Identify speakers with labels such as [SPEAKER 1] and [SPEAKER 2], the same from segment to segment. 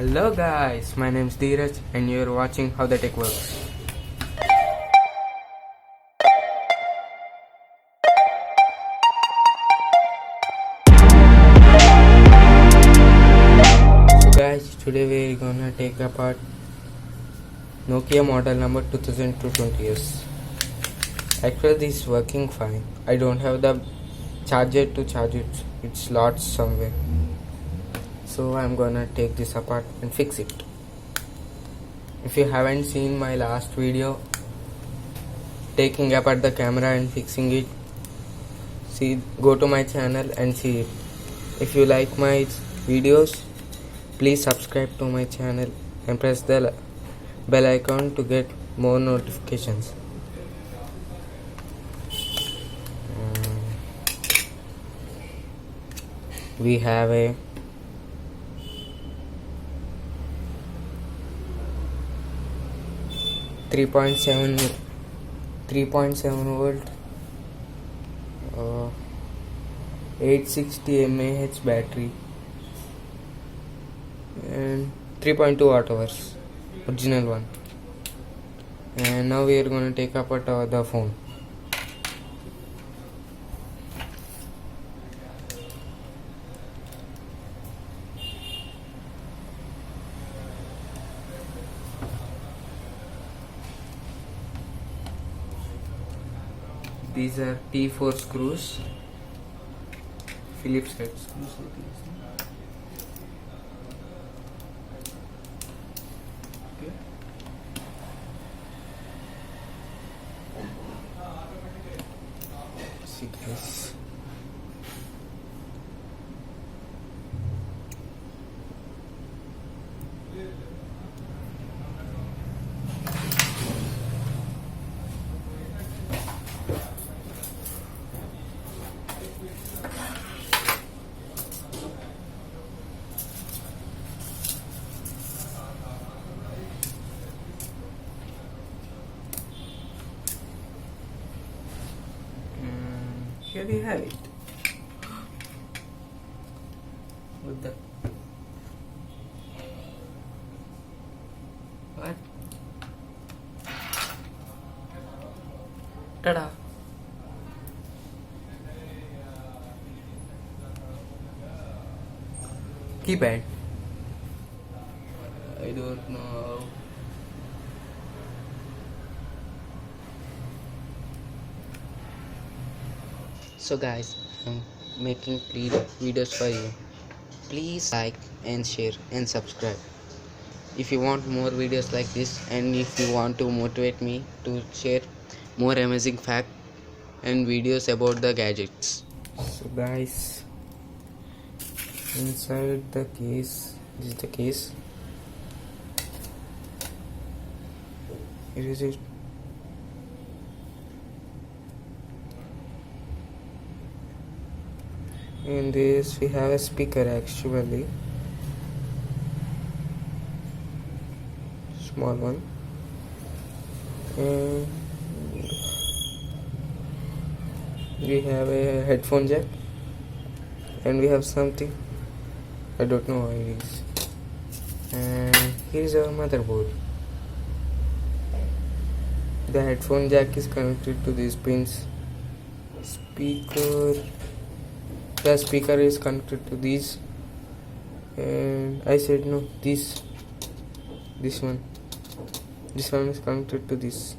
[SPEAKER 1] Hello guys, my name is Dheeraj and you are watching How the Tech Works. So guys, today we are gonna take apart Nokia model number 2220s. Actually this is working fine. I don't have the charger to charge it. It's lost somewhere. So I'm gonna take this apart and fix it. If you haven't seen my last video taking apart the camera and fixing it, go to my channel and see it. If you like my videos, please subscribe to my channel and press the bell icon to get more notifications. We have a 3.7 volt 860 mAh battery and 3.2 watt hours, original one. And now we are going to take apart the phone. These are T4 screws, Phillips head screws. Okay. See guys. Here we have it. What the? What? Ta-da! Keypad. I don't know. So guys, I'm making videos for you. Please like and share and subscribe. If you want more videos like this and if you want to motivate me to share more amazing facts and videos about the gadgets. So guys, inside the case, this is the case. Here is it. In this we have a speaker, actually small one, and we have a headphone jack, and we have something I don't know what it is, and here is our motherboard. The headphone jack is connected to these pins. The speaker is connected to these, and I said no, this one is connected to this.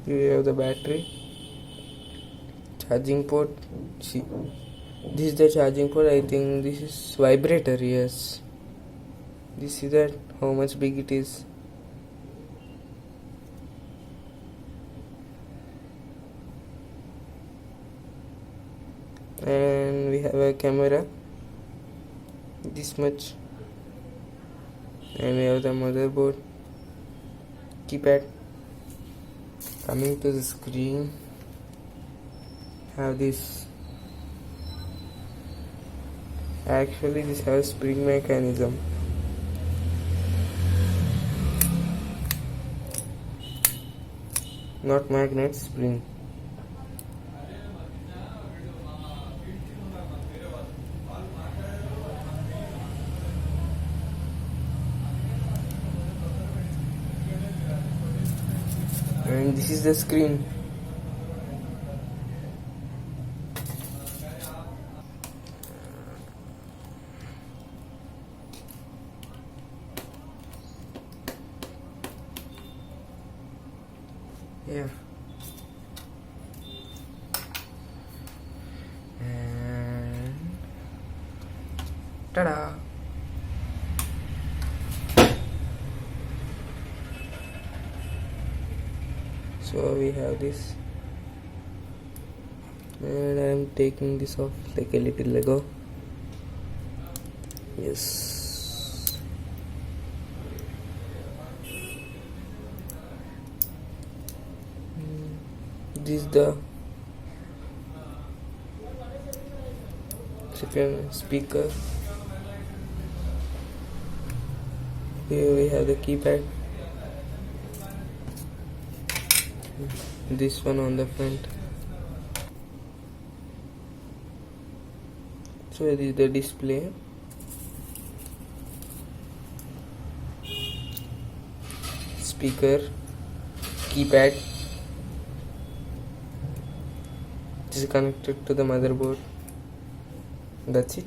[SPEAKER 1] Here we have the battery, charging port. See, this is the charging port. I think this is vibrator. Yes. You see that how much big it is. And we have a camera this much, and we have the motherboard, keypad. Coming to the screen, have this. Actually this has spring mechanism. not magnet, spring. And this is the screen. Yeah. And ta-da! So we have this, and I am taking this off like a little Lego. Yes. This is the second speaker. Here we have the keypad. This one on the front. So this is the display. Speaker, keypad. This is connected to the motherboard. That's it.